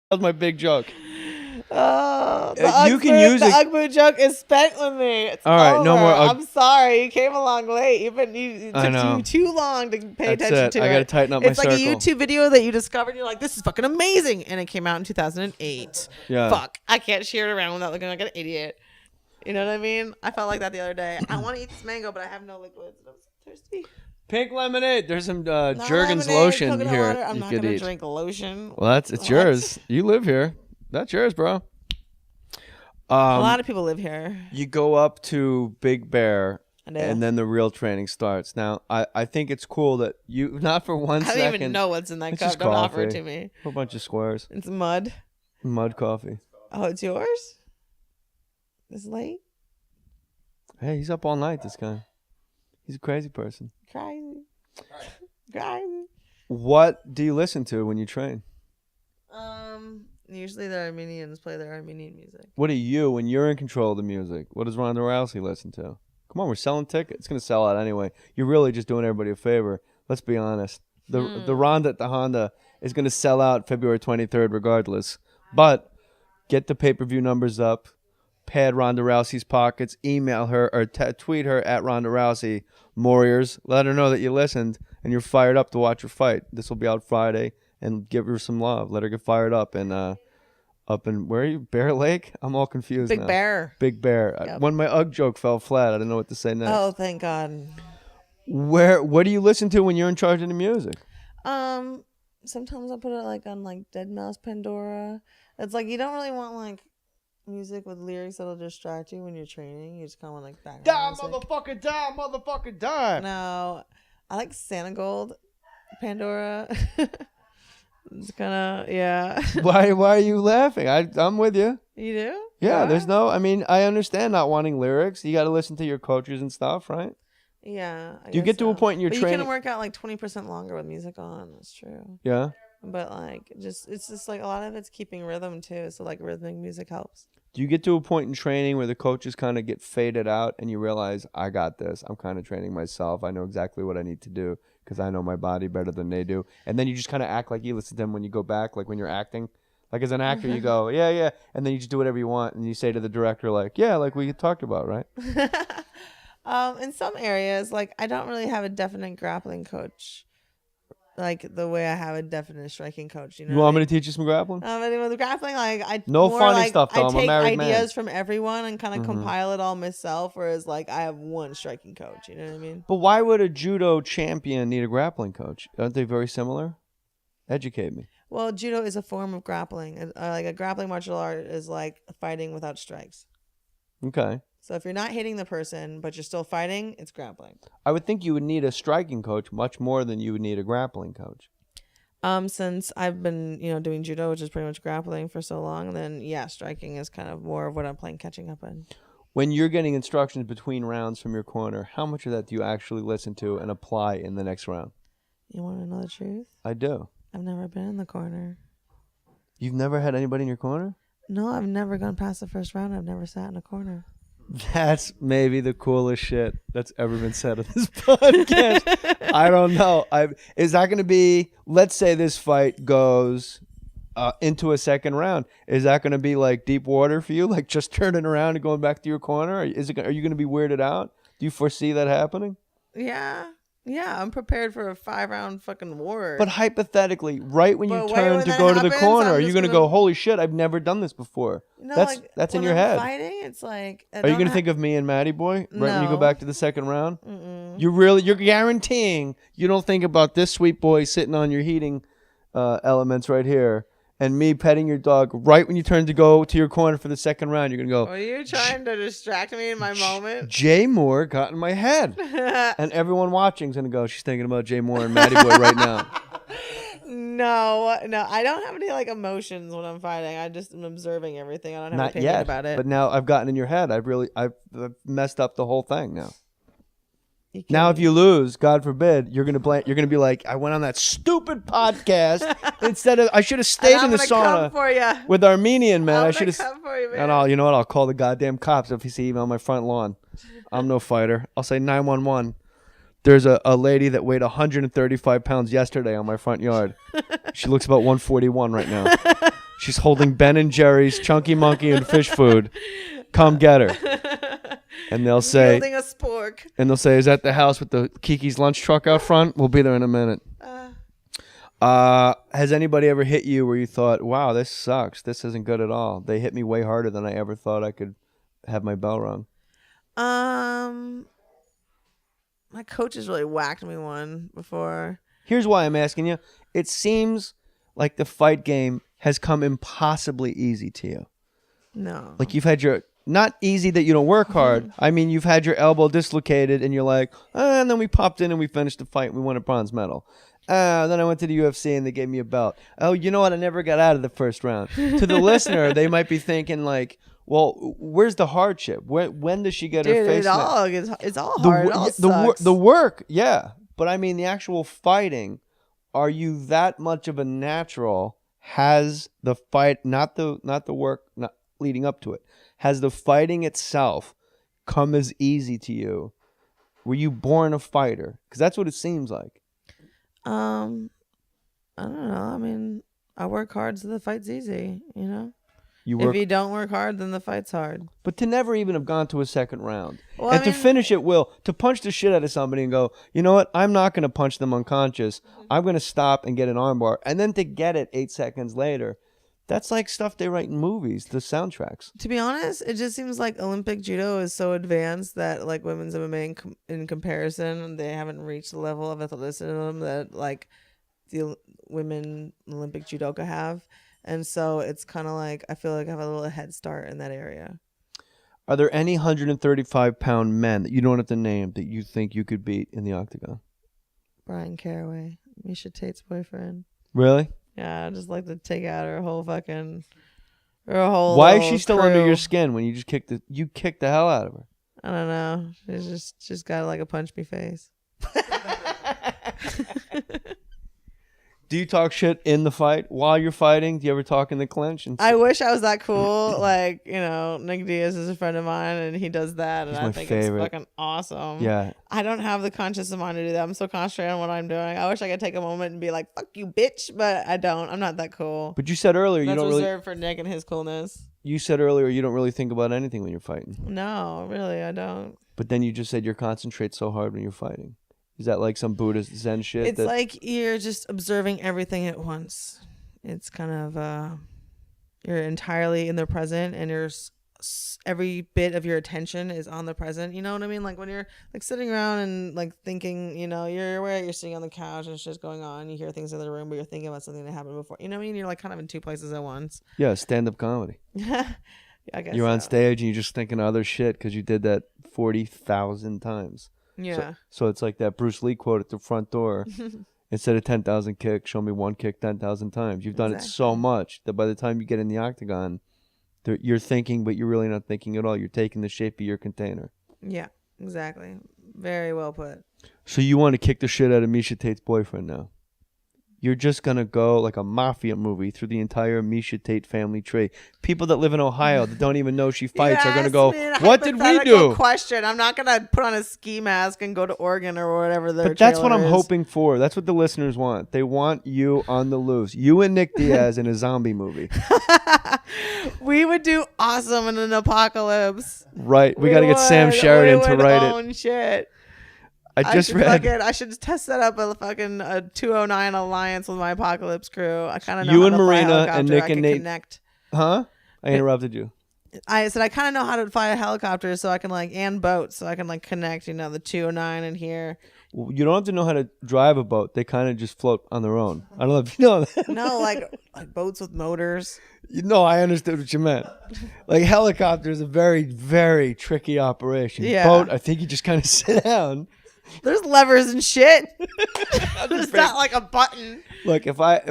That was my big joke. You can use the Ugg joke is spent with me. It's all right, over. no more. I'm sorry, you came along late. It took you too long to pay attention to it. I gotta tighten up my circle. It's like a YouTube video that you discovered. And you're like, this is fucking amazing, and it came out in 2008. Yeah. Fuck, I can't share it around without looking like an idiot. You know what I mean? I felt like that the other day. I want to eat this mango, but I have no liquids. I'm so thirsty. Pink lemonade. There's some Jergens lotion here. Water. I'm not gonna drink lotion. Well, it's yours. You live here. That's yours, bro. A lot of people live here. You go up to Big Bear, and then the real training starts. Now, I think it's cool that you, not for 1 second. I don't even know what's in that cup. Don't offer it to me. A whole bunch of squares. It's mud. Mud coffee. Oh, it's yours? This late? Hey, he's up all night, this guy. He's a crazy person. Crazy. What do you listen to when you train? Usually the Armenians play their Armenian music. What do you, when you're in control of the music, what does Ronda Rousey listen to? Come on, we're selling tickets. It's going to sell out anyway. You're really just doing everybody a favor. Let's be honest. The Ronda at the Honda is going to sell out February 23rd regardless. But get the pay-per-view numbers up. Pad Ronda Rousey's pockets. Email her or tweet her at Ronda Rousey. Warriors. Let her know that you listened and you're fired up to watch her fight. This will be out Friday. And give her some love. Let her get fired up. And up in, where are you? Bear Lake? I'm all confused now. Big Bear. Yep. When my Ugg joke fell flat, I didn't know what to say next. Oh, thank God. What do you listen to when you're in charge of the music? Sometimes I put it like on like Dead Mouse Pandora. It's like you don't really want like music with lyrics that'll distract you when you're training. You just kind of want like background music. Motherfucker, die. No, I like Santa Gold Pandora. It's kind of, yeah. Why are you laughing? I'm with you. You do? Yeah, there's no, I mean, I understand not wanting lyrics. You got to listen to your coaches and stuff, right? Yeah. Do you get to a point in your training? You can work out like 20% longer with music on. That's true. Yeah. But like, it's just like a lot of it's keeping rhythm too. So like rhythmic music helps. Do you get to a point in training where the coaches kind of get faded out and you realize, I got this. I'm kind of training myself. I know exactly what I need to do because I know my body better than they do. And then you just kind of act like you listen to them when you go back, like when you're acting. Like as an actor, you go, yeah. And then you just do whatever you want. And you say to the director, like, yeah, like we talked about, right? In some areas, like I don't really have a definite grappling coach. Like the way I have a definite striking coach, you know. You want me to teach you some grappling? With grappling, like I no funny like, stuff. Though. I take ideas man. from everyone and kind of compile it all myself. Whereas, like I have one striking coach. You know what I mean? But why would a judo champion need a grappling coach? Aren't they very similar? Educate me. Well, judo is a form of grappling. Like a grappling martial art is like fighting without strikes. Okay. So if you're not hitting the person, but you're still fighting, it's grappling. I would think you would need a striking coach much more than you would need a grappling coach. Since I've been, doing judo, which is pretty much grappling for so long, then yeah, striking is kind of more of what I'm playing catching up in. When you're getting instructions between rounds from your corner, how much of that do you actually listen to and apply in the next round? You want to know the truth? I do. I've never been in the corner. You've never had anybody in your corner? No, I've never gone past the first round. I've never sat in a corner. That's maybe the coolest shit that's ever been said on this podcast. I don't know. Is that going to be, let's say this fight goes into a second round. Is that going to be like deep water for you? Like just turning around and going back to your corner? Are you going to be weirded out? Do you foresee that happening? Yeah, I'm prepared for a 5-round fucking war. But hypothetically, right when you turn to go to the corner, are you going to go, holy shit, I've never done this before? No, that's in your head. Fighting, it's like... Are you going to think of me and Matty Boy right when you go back to the second round? Mm-mm. You're guaranteeing you don't think about this sweet boy sitting on your heating elements right here and me petting your dog right when you turn to go to your corner for the second round. You're going to go... Are you trying to distract me in my moment? Jay Mohr got in my head. And everyone watching is going to go, she's thinking about Jay Mohr and Matty Boy right now. No, I don't have any like emotions when I'm fighting. I just am observing everything. I don't have an opinion about it. But now I've gotten in your head. I've messed up the whole thing now. Now, if you lose, God forbid, you're gonna be like, I went on that stupid podcast instead of I should have stayed in the sauna with Armenian man. I should have. And you know what? I'll call the goddamn cops if you see me on my front lawn. I'm no fighter. I'll say 911. There's a lady that weighed 135 pounds yesterday on my front yard. She looks about 141 right now. She's holding Ben and Jerry's Chunky Monkey and fish food. Come get her. And they'll say, Wielding a spork. And they'll say, is that the house with the Kiki's lunch truck out front? We'll be there in a minute. Has anybody ever hit you where you thought, wow, this sucks. This isn't good at all. They hit me way harder than I ever thought I could have my bell rung. My coach has really whacked me one before. Here's why I'm asking you. It seems like the fight game has come impossibly easy to you. No. Like you've had your, not easy that you don't work hard. I mean, you've had your elbow dislocated and you're like, and then we popped in and we finished the fight and we won a bronze medal. Then I went to the UFC and they gave me a belt. Oh, you know what? I never got out of the first round. To the listener, they might be thinking like, well, where's the hardship? When does she get her face? It's all hard. It all sucks. The work, yeah. But I mean, the actual fighting, are you that much of a natural? Has the fight, not the work, not leading up to it, has the fighting itself come as easy to you? Were you born a fighter? Because that's what it seems like. I don't know. I mean, I work hard so the fight's easy, you know? If you don't work hard, then the fight's hard. But to never even have gone to a second round. Well, and to finish it, to punch the shit out of somebody and go, you know what? I'm not going to punch them unconscious. I'm going to stop and get an armbar. And then to get it 8 seconds later, that's like stuff they write in movies, the soundtracks. To be honest, it just seems like Olympic judo is so advanced that like women's MMA in comparison, they haven't reached the level of athleticism that like the women Olympic judoka have. And so it's kind of like, I feel like I have a little head start in that area. Are there any 135-pound men that you don't have to name that you think you could beat in the octagon? Brian Caraway, Misha Tate's boyfriend. Really? Yeah, I just like to take out her whole. Why is she still under your skin when you just kicked the hell out of her? I don't know. She's got like a punch me face. Do you talk shit in the fight while you're fighting? Do you ever talk in the clinch? I wish I was that cool. Like, you know, Nick Diaz is a friend of mine and he does that. And I think it's fucking awesome. Yeah. I don't have the conscious mind to do that. I'm so concentrated on what I'm doing. I wish I could take a moment and be like, fuck you, bitch. But I don't. I'm not that cool. But you said earlier you don't really. That's reserved for Nick and his coolness. You said earlier you don't really think about anything when you're fighting. No, really, I don't. But then you just said you concentrate so hard when you're fighting. Is that like some Buddhist Zen shit? It's like you're just observing everything at once. It's kind of you're entirely in the present, and every bit of your attention is on the present. You know what I mean? Like when you're like sitting around and like thinking, you know, you're sitting on the couch and it's just going on. You hear things in the room, but you're thinking about something that happened before. You know what I mean? You're like kind of in two places at once. Yeah, stand-up comedy. Yeah, I guess you're on stage and you're just thinking other shit because you did that 40,000 times. Yeah. So it's like that Bruce Lee quote at the front door. Instead of 10,000 kicks, show me one kick 10,000 times. You've done it so much that by the time you get in the octagon, you're thinking, but you're really not thinking at all. You're taking the shape of your container. Yeah, exactly. Very well put. So you want to kick the shit out of Misha Tate's boyfriend now? You're just going to go like a mafia movie through the entire Misha Tate family tree. People that live in Ohio that don't even know she fights are going to go, what did we do? Question. I'm not going to put on a ski mask and go to Oregon or whatever their But that's what I'm hoping for. That's what the listeners want. They want you on the loose. You and Nick Diaz in a zombie movie. We would do awesome in an apocalypse. Right. We got to get Sam Sheridan to write it. Own shit. I should test that up a fucking 209 alliance with my apocalypse crew. I kind of know you how and to Marina fly a and Nick I and Nate connect. Huh? I interrupted you. I said I kind of know how to fly a helicopter, so I can and boats, so I can connect. You know, the 209 in here. Well, you don't have to know how to drive a boat. They kind of just float on their own. I don't know if you know that. No, like boats with motors. No, I understood what you meant. Like helicopter is a very, very tricky operation. Yeah. Boat, I think you just kind of sit down. There's levers and shit. It's not like a button. Look, It's like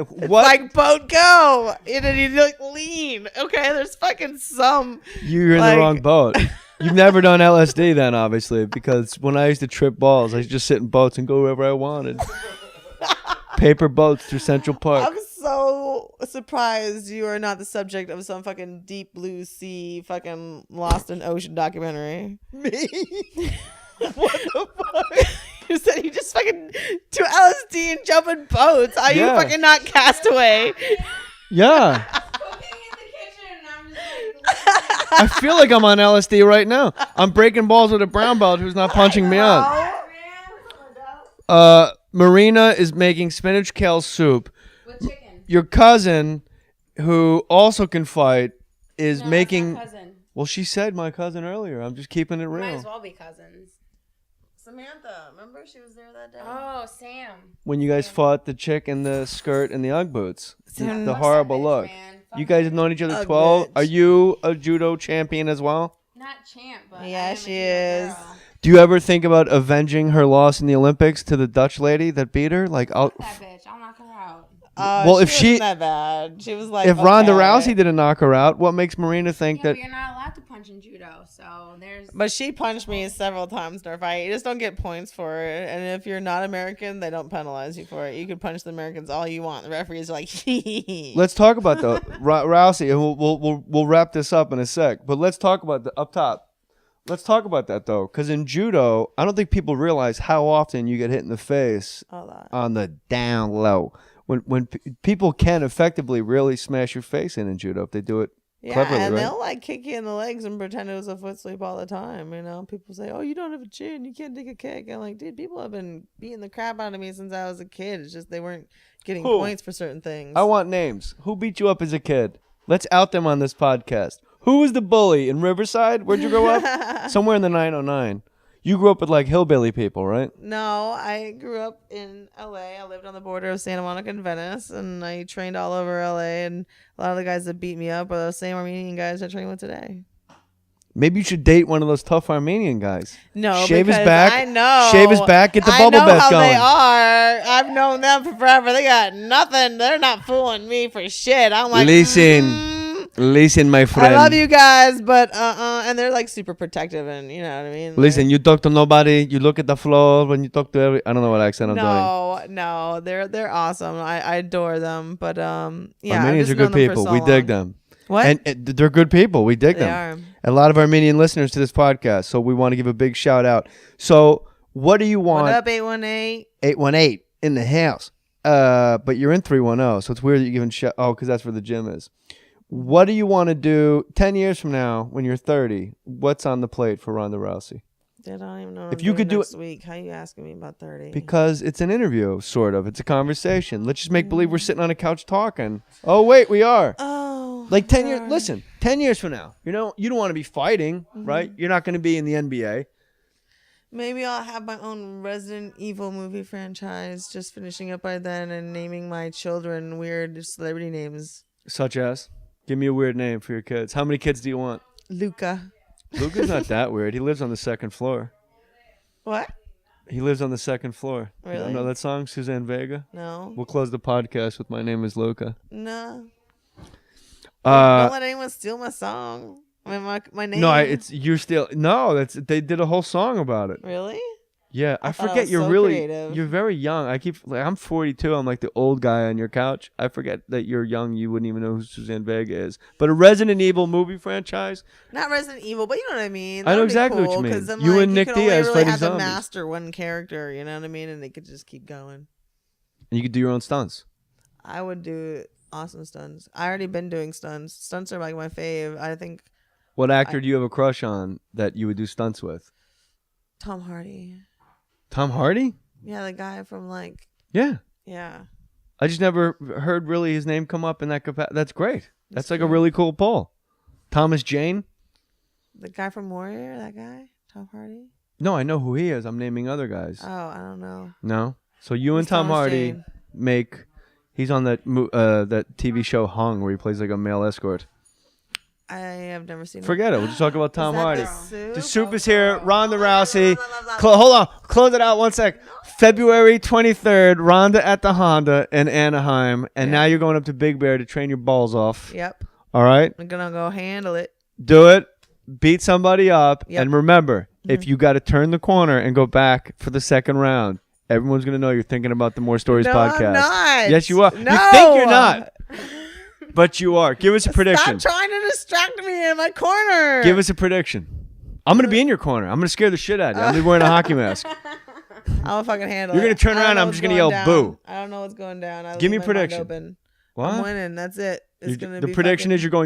boat go. And then you lean. Okay, there's fucking some. You're in the wrong boat. You've never done LSD then, obviously, because when I used to trip balls, I used to just sit in boats and go wherever I wanted. Paper boats through Central Park. I'm so surprised you are not the subject of some fucking deep blue sea fucking Lost in Ocean documentary. Me? What the fuck? You said you just fucking do LSD and jump in boats. Are you fucking not Castaway? Yeah. I feel like I'm on LSD right now. I'm breaking balls with a brown belt who's not punching me out. Marina is making spinach kale soup. With chicken. Your cousin, who also can fight, is making. That's my cousin. Well, she said my cousin earlier. I'm just keeping it real. Might as well be cousins. Samantha, remember she was there that day? Oh, Sam. When you guys fought the chick in the skirt and the Ugg boots, Sam, the Fuck horrible that bitch, look. man. You guys have known each other Ugg 12. bitch. Are you a judo champion as well? Not champ, but Yeah, I am she a judo is. girl. Do you ever think about avenging her loss in the Olympics to the Dutch lady that beat her? Like, Fuck that bitch. I'll knock her out. Well, if she- wasn't that bad, she was like, if Ronda okay. Rousey didn't knock her out, what makes Marina think Yeah, that? but you're not allowed to punch in judo, so there's. But she punched me several times in our fight. You just don't get points for it. And if you're not American, they don't penalize you for it. You can punch the Americans all you want. The referees are like, Let's talk about the Rousey, and we'll wrap this up in a sec. But let's talk about the up top. Let's talk about that though, because in judo, I don't think people realize how often you get hit in the face a lot. on the down low. When people can effectively really smash your face in judo if they do it Yeah, cleverly, and right? they'll like kick you in the legs and pretend it was a foot sweep all the time. You know, people say, "Oh, you don't have a chin, you can't take a kick." I'm like, dude, people have been beating the crap out of me since I was a kid. It's just they weren't getting Who? points for certain things. I want names. Who beat you up as a kid? Let's out them on this podcast. Who was the bully in Riverside? Where'd you grow up? Somewhere in the 909. You grew up with like hillbilly people, right? No, I grew up in LA. I lived on the border of Santa Monica and Venice, and I trained all over LA. And a lot of the guys that beat me up are those same Armenian guys I train with today. Maybe you should date one of those tough Armenian guys. No, Shave his because back. I know. Shave his back. Get the I bubble know bath how going. they are. I've known them for forever. They got nothing. They're not fooling me for shit. I'm like, Listen, my friend. I love you guys, but and they're like super protective, and you know what I mean. Listen, you talk to nobody. You look at the floor when you talk to every. I don't know what accent I'm doing. No, they're awesome. I adore them, but yeah, Armenians are good people. We dig them. What? And they're good people. We dig They them. are. A lot of Armenian listeners to this podcast, so we want to give a big shout out. So, what do you want? What up, 818? 818 in the house. But you're in 310, so it's weird that you're giving oh, because that's where the gym is. What do you want to do 10 years from now when you're 30? What's on the plate for Ronda Rousey? I don't even know. If you could do next week, how you asking me about 30? Because it's an interview, sort of. It's a conversation. Let's just make believe we're sitting on a couch talking. Oh, wait, we are. Oh, Like 10 years. God. Listen, 10 years from now, you don't want to be fighting, right? You're not going to be in the NBA. Maybe I'll have my own Resident Evil movie franchise, just finishing up by then and naming my children weird celebrity names. Such as? Give me a weird name for your kids. How many kids do you want? Luca. Luca's not that weird. He lives on the second floor. What? He lives on the second floor. You Really? don't know that song, Suzanne Vega? No. We'll close the podcast with My Name is Luca. No. Don't let anyone steal my song. I mean, my name. No, you're still they did a whole song about it. Really? Yeah, I thought I forget was you're so really creative. you're very young. I'm 42. I'm like the old guy on your couch. I forget that you're young. You wouldn't even know who Suzanne Vega is. But a Resident Evil movie franchise. Not Resident Evil, but you know what I mean. I know That would be exactly what cool, you mean. 'cause then, You like, and Nick could only Diaz really fighting have to zombies. master one character. You know what I mean? And they could just keep going. And you could do your own stunts. I would do awesome stunts. I already been doing stunts. Stunts are like my fave. I think What actor do you have a crush on that you would do stunts with? Tom Hardy. Tom Hardy? Yeah, the guy from like Yeah. yeah. I just never heard really his name come up in that capacity. That's great. That's like a true. really cool poll. Thomas Jane? The guy from Warrior, that guy? Tom Hardy? No, I know who he is. I'm naming other guys. Oh, I don't know. No? So you and Who's Tom Thomas Hardy Jane? make... He's on that TV show Hung where he plays like a male escort. I have never seen Forget it. We'll just talk about Tom that Hardy. the soup? The soup is here. Ronda Rousey. Hold on. Close it out 1 sec. February 23rd, Ronda at the Honda in Anaheim. And now you're going up to Big Bear to train your balls off. Yep. All right? I'm gonna go handle it. Do it. Beat somebody up. Yep. And remember, if you got to turn the corner and go back for the second round, everyone's going to know you're thinking about the More Stories No, podcast. I'm not. Yes, you are. No. You think you're not. But you are. Give us a prediction. Stop trying to distract me in my corner. Give us a prediction. I'm going to be in your corner. I'm going to scare the shit out of you. I'm going to be wearing a hockey mask. I'll fucking handle You're it. gonna turn I don't around, know I'm what's just gonna going yell, down. boo. I don't know what's going down. Give me a leave my mind prediction. open. What? I'm winning. That's it. It's gonna The be prediction fucking- is you're going to